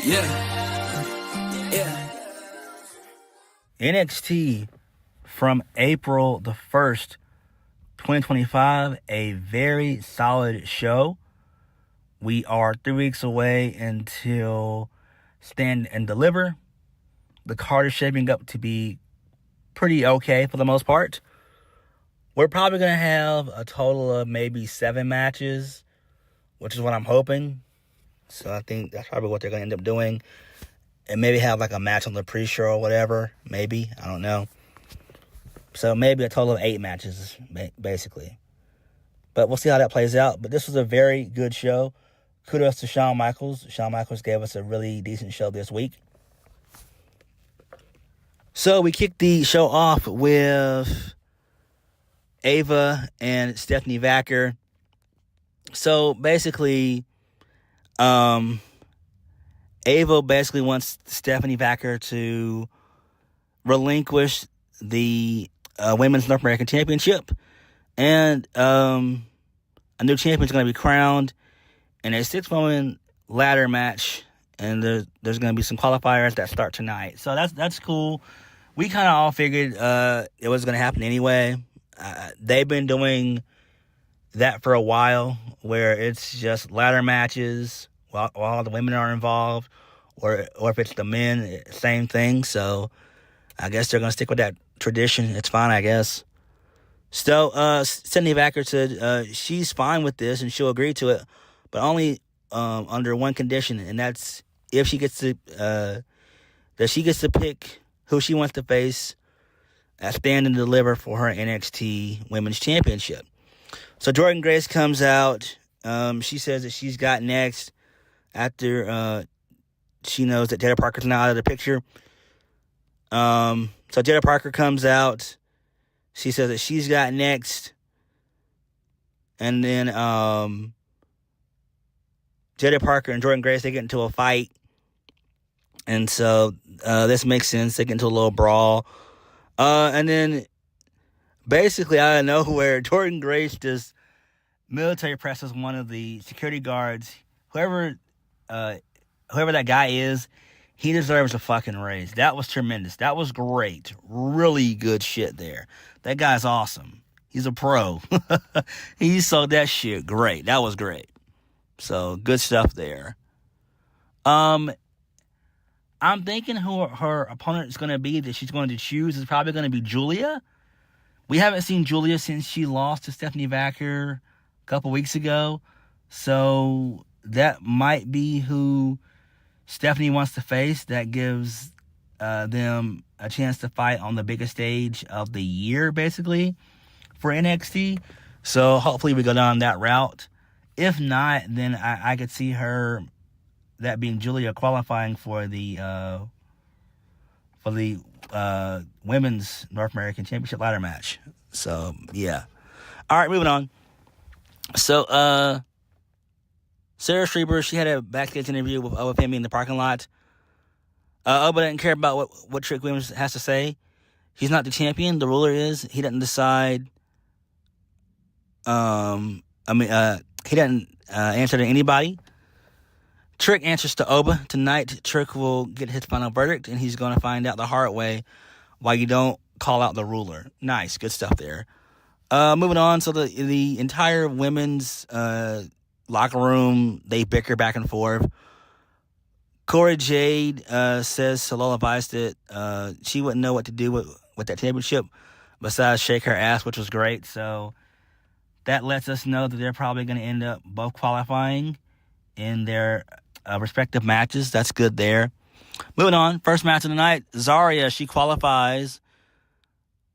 Yeah. NXT from April the 1st, 2025, a very solid show. We are 3 weeks away until Stand and Deliver. The card is shaping up to be pretty okay for the most part. We're probably going to have a total of maybe 7 matches, which is what I'm hoping. So I think that's probably what they're going to end up doing. And maybe have like a match on the pre-show or whatever. Maybe. I don't know. So maybe a total of 8 matches, basically. But we'll see how that plays out. But this was a very good show. Kudos to Shawn Michaels. Shawn Michaels gave us a really decent show this week. So we kicked the show off with Ava and Stephanie Vaquer. So basically, Ava basically wants Stephanie Vaquer to relinquish the Women's North American Championship. And a new champion is going to be crowned in a 6-woman ladder match. And there's going to be some qualifiers that start tonight. So that's cool. We kind of all figured it was going to happen anyway. They've been doing that for a while, where it's just ladder matches while all the women are involved, or if it's the men, same thing. So I guess they're going to stick with that tradition. It's fine, I guess. So Stephanie Vaquer said she's fine with this and she'll agree to it, but only under one condition, and that's if she gets to that she gets to pick who she wants to face at Stand and Deliver for her NXT Women's Championship. So Jordynne Grace comes out. She says that she's got next after she knows that Jada Parker's not out of the picture. So Jada Parker comes out. She says that she's got next. And then Jada Parker and Jordynne Grace, they get into a fight. And so this makes sense. They get into a little brawl. And then basically out of nowhere, Jordynne Grace just military presses one of the security guards. Whoever that guy is, he deserves a fucking raise. That was tremendous. That was great. Really good shit there. That guy's awesome. He's a pro. He sold that shit great. That was great. So good stuff there. I'm thinking who her opponent is going to be, that she's going to choose, is probably going to be Julia. We haven't seen Julia since she lost to Stephanie Vaquer a couple weeks ago. So that might be who Stephanie wants to face. That gives them a chance to fight on the biggest stage of the year, basically, for NXT. So hopefully we go down that route. If not, then I could see her, that being Julia, qualifying for the Women's North American Championship ladder match. So, yeah. All right, moving on. So, Sarah Schreiber, she had a backstage interview with Oba Femi in the parking lot. Oba didn't care about what Trick Williams has to say. He's not the champion. The ruler is. He doesn't decide. He doesn't answer to anybody. Trick answers to Oba. Tonight, Trick will get his final verdict, and he's going to find out the hard way why you don't call out the ruler. Nice. Good stuff there. Moving on. So the entire women's locker room, they bicker back and forth. Cora Jade says to Lola Vice that she wouldn't know what to do with that championship besides shake her ass, which was great. So that lets us know that they're probably going to end up both qualifying in their respective matches. That's good there. Moving on. First match of the night. Zarya, she qualifies.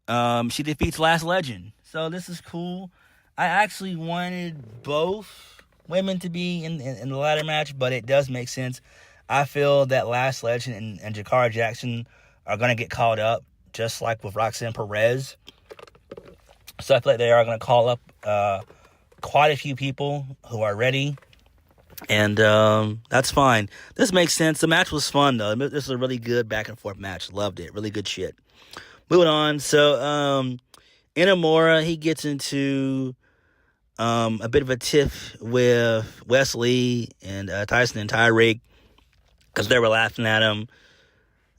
She defeats Last Legend. So this is cool. I actually wanted both women to be in the ladder match, but it does make sense. I feel that Last Legend and Jakara Jackson are going to get called up, just like with Roxanne Perez. So I feel like they are going to call up quite a few people who are ready. And that's fine. This makes sense. The match was fun, though. This was a really good back-and-forth match. Loved it. Really good shit. Moving on. So, Inamura, he gets into a bit of a tiff with Wesley and Tyson and Tyreek. because they were laughing at him.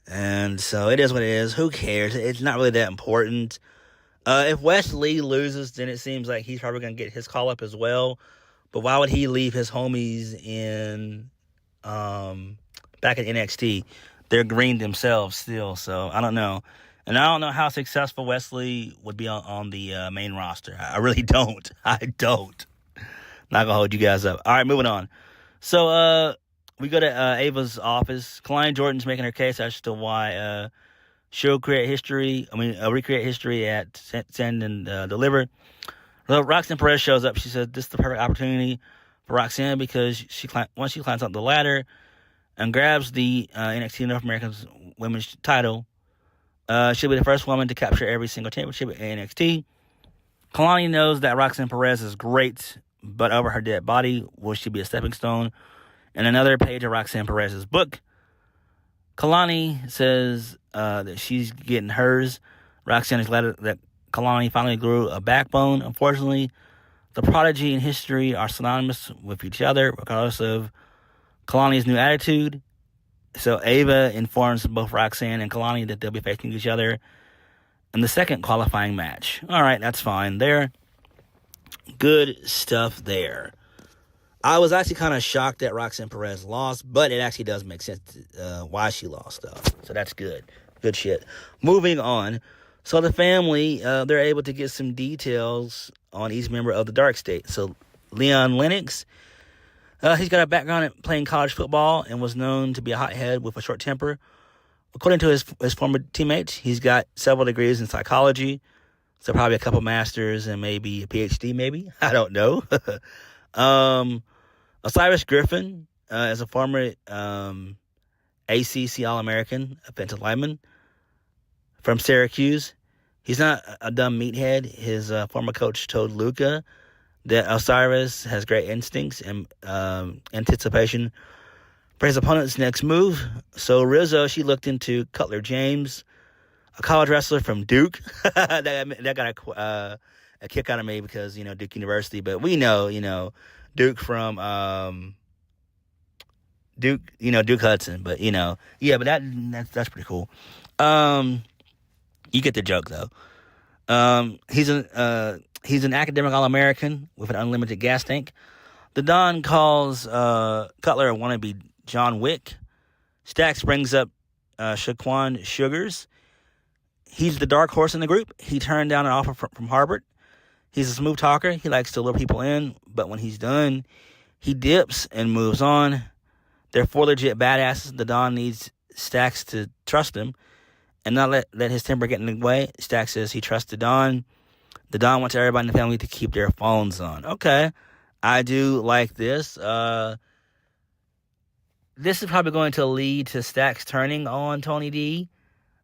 And so it is what it is. Who cares? It's not really that important. If Wesley loses, then it seems like he's probably going to get his call-up as well. But why would he leave his homies in back at NXT? They're green themselves still, so I don't know. And I don't know how successful Wesley would be on the main roster. I really don't. I don't. Not going to hold you guys up. All right, moving on. So we go to Ava's office. Kalani Jordan's making her case as to why she'll recreate history at Send and Deliver. Roxanne Perez shows up. She says this is the perfect opportunity for Roxanne because once she climbs up the ladder and grabs the NXT North American Women's title, she'll be the first woman to capture every single championship at NXT. Kalani knows that Roxanne Perez is great, but over her dead body, will she be a stepping stone? In another page of Roxanne Perez's book, Kalani says that she's getting hers. Roxanne is glad that Kalani finally grew a backbone. Unfortunately, the prodigy and history are synonymous with each other, regardless of Kalani's new attitude. So Ava informs both Roxanne and Kalani that they'll be facing each other in the second qualifying match. All right, that's fine there. Good stuff there. I was actually kind of shocked that Roxanne Perez lost, but it actually does make sense why she lost, though. So that's good. Good shit. Moving on. So the family, they're able to get some details on each member of the Dark State. So Leon Lennox, he's got a background in playing college football and was known to be a hothead with a short temper. According to his former teammates, he's got several degrees in psychology, so probably a couple masters and maybe a PhD, maybe. I don't know. Osiris Griffin is a former ACC All-American offensive lineman from Syracuse. He's not a dumb meathead. His former coach told Luca that Osiris has great instincts and anticipation for his opponent's next move. So Rizzo, she looked into Cutler James, a college wrestler from Duke. that got a kick out of me because, Duke University. But we know, Duke from Duke Hudson. But, yeah, but that's pretty cool. You get the joke, though. He's an academic All-American with an unlimited gas tank. The Don calls Cutler a wannabe John Wick. Stax brings up Shaquan Sugars. He's the dark horse in the group. He turned down an offer from Harvard. He's a smooth talker. He likes to lure people in, but when he's done, he dips and moves on. They're four legit badasses. The Don needs Stax to trust him and not let his temper get in the way. Stax says he trusts the Don. The Don wants everybody in the family to keep their phones on. Okay, I do like this. This is probably going to lead to Stax turning on Tony D.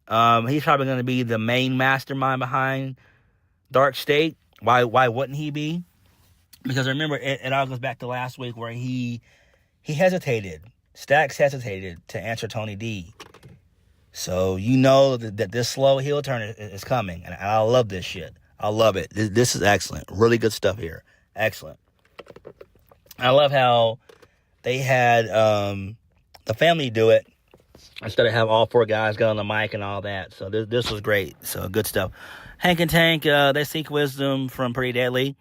He's probably going to be the main mastermind behind Dark State. Why wouldn't he be? Because remember, it all goes back to last week where he hesitated. Stax hesitated to answer Tony D. So you know that this slow heel turn is coming. And I love this shit. I love it. This is excellent. Really good stuff here. Excellent. I love how they had the family do it instead of have all four guys get on the mic and all that. So this was great. So good stuff. Hank and Tank, they seek wisdom from Pretty Deadly.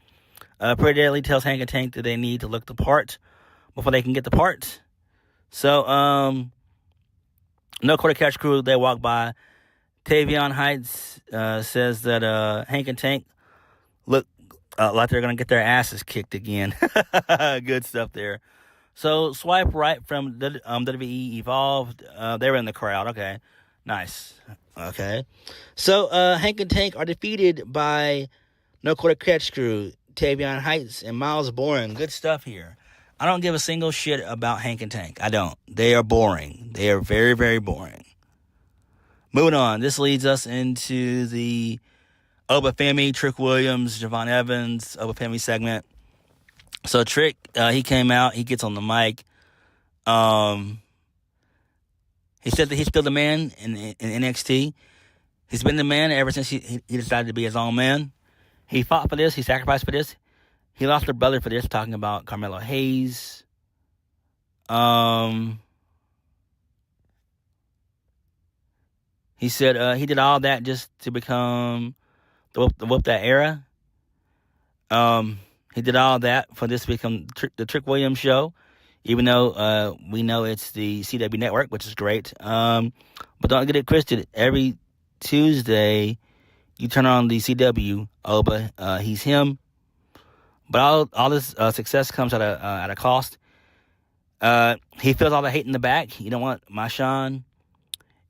Pretty Deadly tells Hank and Tank that they need to look the part before they can get the part. So, no quarter catch crew, they walk by. Tavion Heights says that Hank and Tank look like they're going to get their asses kicked again. Good stuff there. So, Swipe Right from WWE Evolved, they were in the crowd. Okay, nice. Okay. So, Hank and Tank are defeated by No Quarter Catch Crew, Tavion Heights, and Miles Boring. Good stuff here. I don't give a single shit about Hank and Tank. I don't. They are boring. They are very, very boring. Moving on. This leads us into the Oba Femi, Trick Williams, Javon Evans, Oba Femi segment. So Trick, he came out. He gets on the mic. He said that he's still the man in NXT. He's been the man ever since he decided to be his own man. He fought for this. He sacrificed for this. He lost her brother for this, talking about Carmelo Hayes. He said he did all that just to become the Whoop That era. He did all that for this to become the Trick Williams show, even though we know it's the CW network, which is great. But don't get it twisted. Every Tuesday, you turn on the CW, Oba, he's him. But all this success comes at a cost. He feels all the hate in the back. You don't want my Sean.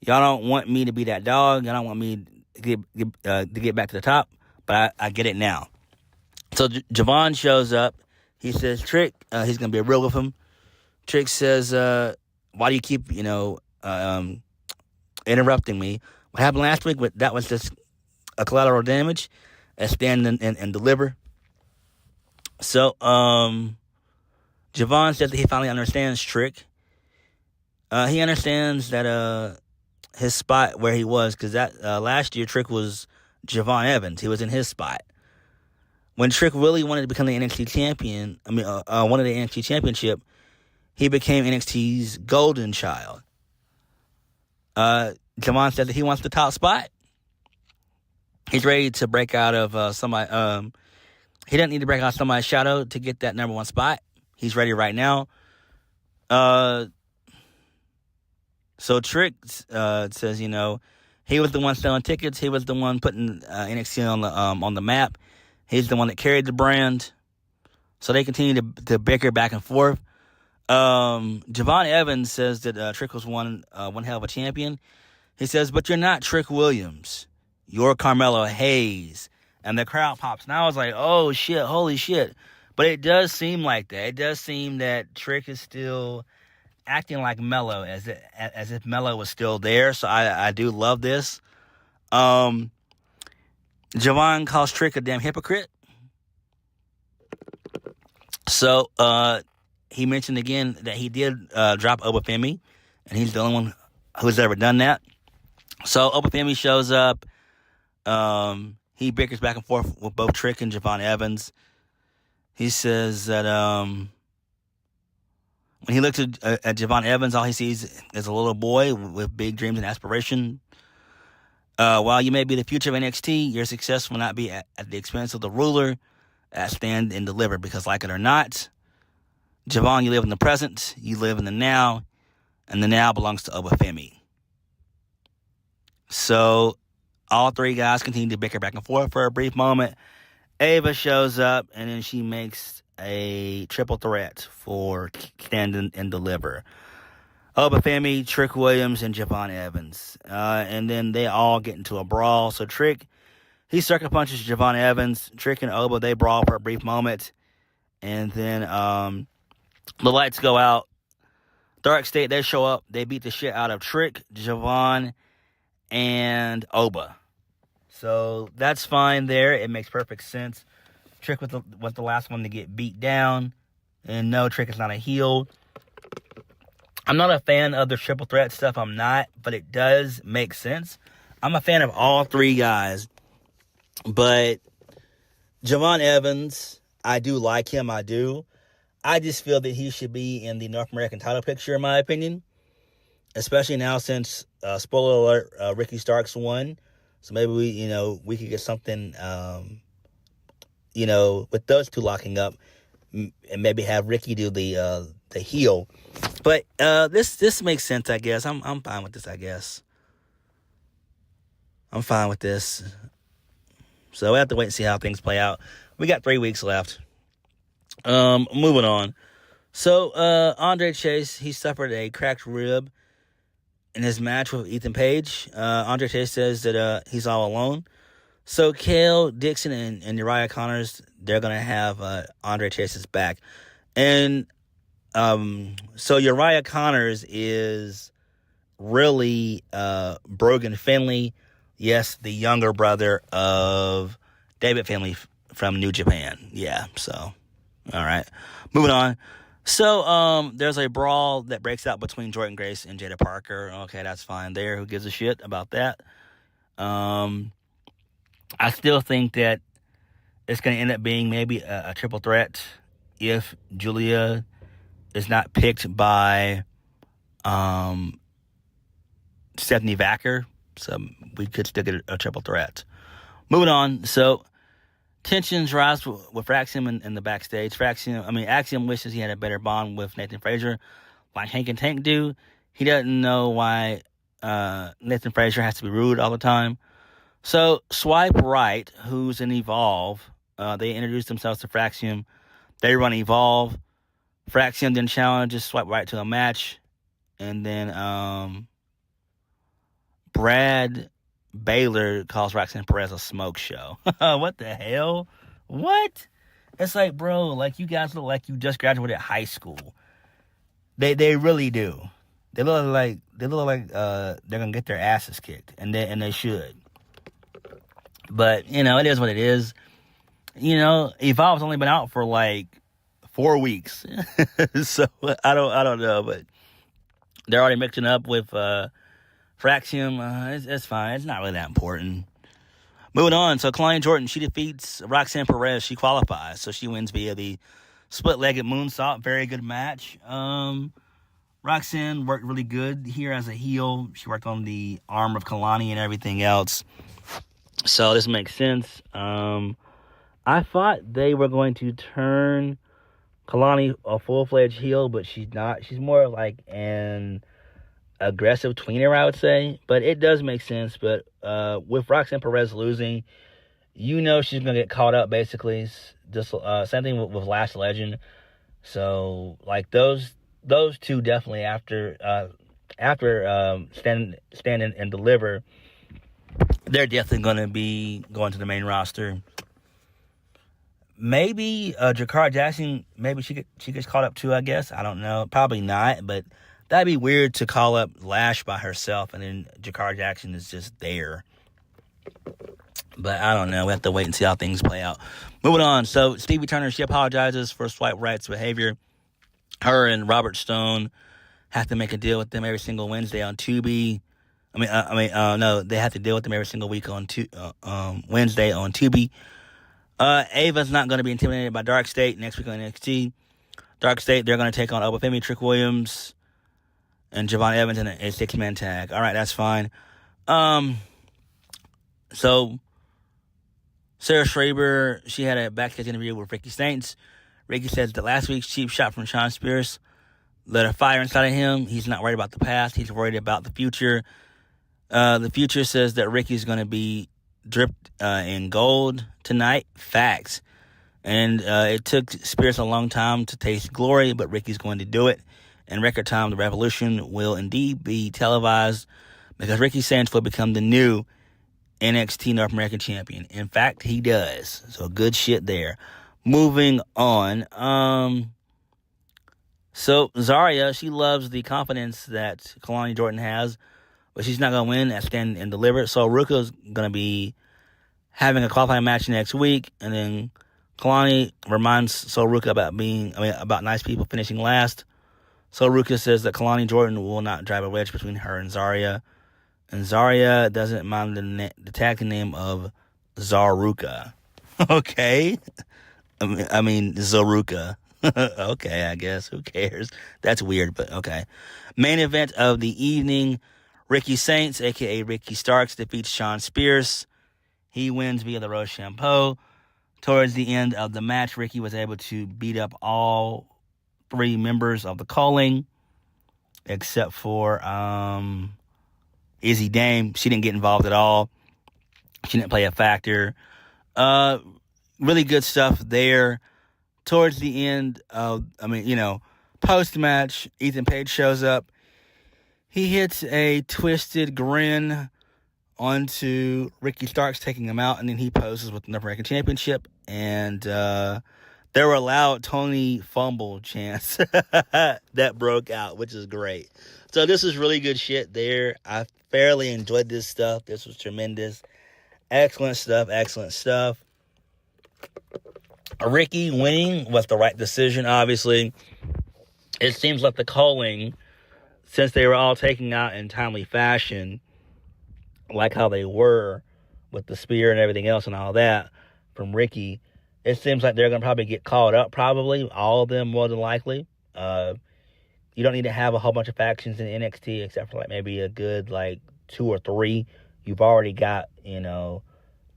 Y'all don't want me to be that dog. Y'all don't want me to get back to the top. But I get it now. So Javon shows up. He says, Trick, he's going to be real with him. Trick says, why do you keep, interrupting me? What happened last week? That was just a collateral damage. Stand and deliver. So, Javon says that he finally understands Trick. He understands that his spot where he was, because that last year Trick was Javon Evans. He was in his spot. When Trick really wanted to become the NXT champion, wanted the NXT championship, he became NXT's golden child. Javon said that he wants the top spot. He's ready to break out of somebody. He doesn't need to break out somebody's shadow to get that number one spot. He's ready right now. So Trick says, he was the one selling tickets. He was the one putting NXT on the map. He's the one that carried the brand. So they continue to bicker back and forth. Javon Evans says that Trick was one hell of a champion. He says, but you're not Trick Williams. You're Carmelo Hayes. And the crowd pops. And I was like, oh, shit, holy shit. But it does seem like that. It does seem that Trick is still acting like Melo, as if Melo was still there. So I do love this. Javon calls Trick a damn hypocrite. So he mentioned again that he did drop Obafemi, and he's the only one who's ever done that. So Obafemi shows up. He bickers back and forth with both Trick and Javon Evans. He says that when he looks at Javon Evans, all he sees is a little boy with big dreams and aspiration. While you may be the future of NXT, your success will not be at the expense of the ruler at Stand and Deliver, because like it or not, Javon, you live in the present, you live in the now, and the now belongs to Obafemi. So all three guys continue to bicker back and forth for a brief moment. Ava shows up, and then she makes a triple threat for Stand and Deliver. Obafemi, Trick Williams, and Javon Evans. And then they all get into a brawl. So Trick, he sucker punches Javon Evans. Trick and Oba, they brawl for a brief moment. And then the lights go out. Dark State, they show up. They beat the shit out of Trick, Javon, and Oba. So that's fine there. It makes perfect sense. Trick was the last one to get beat down. And no, Trick is not a heel. I'm not a fan of the triple threat stuff. I'm not. But it does make sense. I'm a fan of all three guys. But Javon Evans, I do like him. I do. I just feel that he should be in the North American title picture, in my opinion. Especially now since, spoiler alert, Ricky Starks won. So maybe we could get something, with those two locking up, and maybe have Ricky do the heel. But this makes sense, I guess. I'm fine with this, I guess. I'm fine with this. So we have to wait and see how things play out. We got 3 weeks left. Moving on. So Andre Chase, he suffered a cracked rib in his match with Ethan Page. Andre Chase says that he's all alone. So Kale Dixon and Uriah Connors, they're going to have Andre Chase's back. And so Uriah Connors is really Brogan Finley. Yes, the younger brother of David Finley from New Japan. Yeah, so, all right. Moving on. So, there's a brawl that breaks out between Jordan Grace and Jada Parker. Okay, that's fine there. Who gives a shit about that? I still think that it's going to end up being maybe a triple threat if Julia is not picked by Stephanie Vaquer. So we could still get a triple threat. Moving on. So tensions rise with Axiom in the backstage. Axiom wishes he had a better bond with Nathan Frazier, like Hank and Tank do. He doesn't know why Nathan Frazier has to be rude all the time. So Swipe Right, who's in Evolve, they introduced themselves to Fraxium. They run Evolve. Fraxium then challenges Swipe Right to a match. And then Brad Baylor calls Roxanne Perez a smoke show. What the hell? What? It's like, bro, like you guys look like you just graduated high school. They really do. They look like they're gonna get their asses kicked, and they should. But it is what it is. Evolve's only been out for like 4 weeks, so I don't know, but they're already mixing up with Fraxium. It's fine. It's not really that important. Moving on. So Kalani Jordan, she defeats Roxanne Perez. She qualifies, so she wins via the split-legged moonsault. Very good match. Roxanne worked really good here as a heel. She worked on the arm of Kalani and everything else. So this makes sense. I thought they were going to turn Kalani a full-fledged heel, but she's not. She's more like an aggressive tweener, I would say. But it does make sense. But with Roxanne Perez losing, she's going to get caught up, basically. Just same thing with Last Legend. So, like, those two definitely after Stand and Deliver, they're definitely going to be going to the main roster. Maybe Jakara Jackson, maybe she gets caught up too, I guess. I don't know. Probably not, but that'd be weird to call up Lash by herself and then Jakara Jackson is just there. But I don't know. We have to wait and see how things play out. Moving on. So Stevie Turner, she apologizes for Swipe Right's behavior. Her and Robert Stone have to make a deal with them every single Wednesday on Tubi. No, they have to deal with them every single week on Wednesday on Tubi. Ava's not going to be intimidated by Dark State next week on NXT. Dark State, they're going to take on Obafemi, Trick Williams, and Javon Evans in a six-man tag. All right, that's fine. So Sarah Schreiber, she had a backstage interview with Ricky Saints. Ricky says that last week's cheap shot from Sean Spears lit a fire inside of him. He's not worried about the past. He's worried about the future. The future says that Ricky's going to be dripped in gold tonight. Facts. And it took Spears a long time to taste glory, but Ricky's going to do it. In record time, the Revolution will indeed be televised because Ricky Saints will become the new NXT North American Champion. In fact, he does. So good shit there. Moving on. So Zarya, she loves the confidence that Kalani Jordan has, but she's not going to win at Stand and Deliver. So Ruka's going to be having a qualifying match next week, and then Kalani reminds So Ruka about nice people finishing last. So Ruka says that Kalani Jordan will not drive a wedge between her and Zarya. And Zarya doesn't mind the tag name of Zaruka. Okay. Zaruka. Okay, I guess. Who cares? That's weird, but okay. Main event of the evening. Ricky Saints, a.k.a. Ricky Starks, defeats Sean Spears. He wins via the Rochambeau. Towards the end of the match, Ricky was able to beat up all 3 members of the Calling, except for Izzy Dame. She didn't get involved at all. She didn't play a factor. Really good stuff there. Towards the end of, post-match, Ethan Page shows up. He hits a twisted grin onto Ricky Starks, taking him out, and then he poses with the North American Championship, and there were loud Tony fumble chants that broke out, which is great. So this is really good shit there. I fairly enjoyed this stuff. This was tremendous. Excellent stuff. Ricky winning was the right decision, obviously. It seems like the Calling, since they were all taken out in timely fashion, like how they were with the spear and everything else and all that from Ricky, it seems like they're going to probably get called up, probably. All of them, more than likely. You don't need to have a whole bunch of factions in NXT except for like maybe a good 2 or 3 you've already got,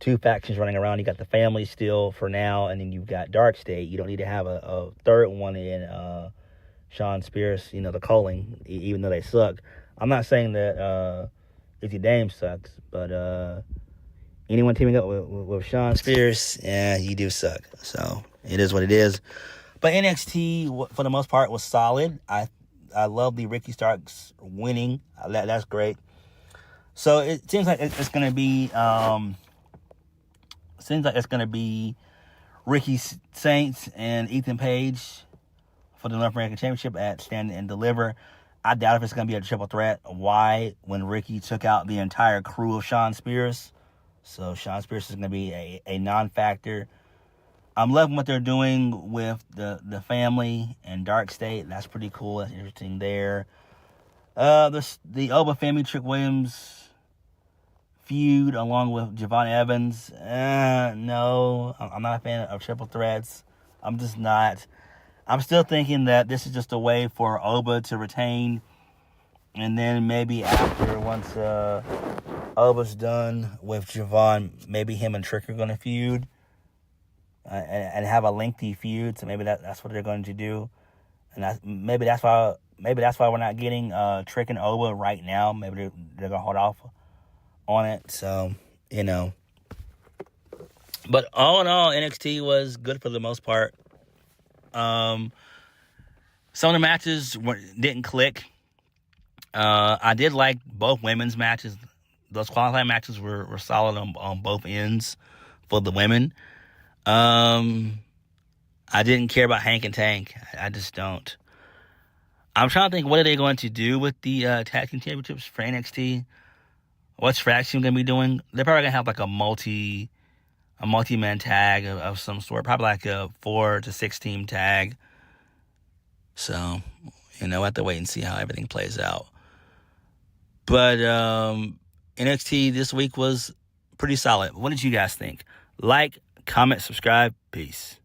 two factions running around. You got the family still for now, and then you've got Dark State. You don't need to have a third one in Sean Spears, the Culling, even though they suck. I'm not saying that Izzy Dame sucks, but anyone teaming up with Sean Spears, you do suck. So it is what it is. But NXT, for the most part, was solid. I love the Ricky Starks winning. That's great. So it seems like it's going to be Ricky Saints and Ethan Page for the North American Championship at Stand and Deliver. I doubt if it's going to be a triple threat. Why? When Ricky took out the entire crew of Sean Spears. So Sean Spears is going to be a non-factor. I'm loving what they're doing with the family and Dark State. That's pretty cool. That's interesting there. The Oba family, Trick Williams feud along with Javon Evans. No, I'm not a fan of triple threats. I'm just not. I'm still thinking that this is just a way for Oba to retain. And then maybe after, once Oba's done with Javon, maybe him and Trick are going to feud. And have a lengthy feud, so maybe that's what they're going to do, and maybe that's why we're not getting Trick and Oba right now. Maybe they're gonna hold off on it. So but all in all, NXT was good for the most part. Some of the matches didn't click. I did like both women's matches. Those qualifying matches were solid on both ends for the women. I didn't care about Hank and Tank. I just don't. I'm trying to think, what are they going to do with the tag team championships for NXT? What's Fraction going to be doing? They're probably going to have like a multi-man tag of some sort. Probably like a 4 to 6 team tag. So, we'll have to wait and see how everything plays out. But NXT this week was pretty solid. What did you guys think? Like, comment, subscribe. Peace.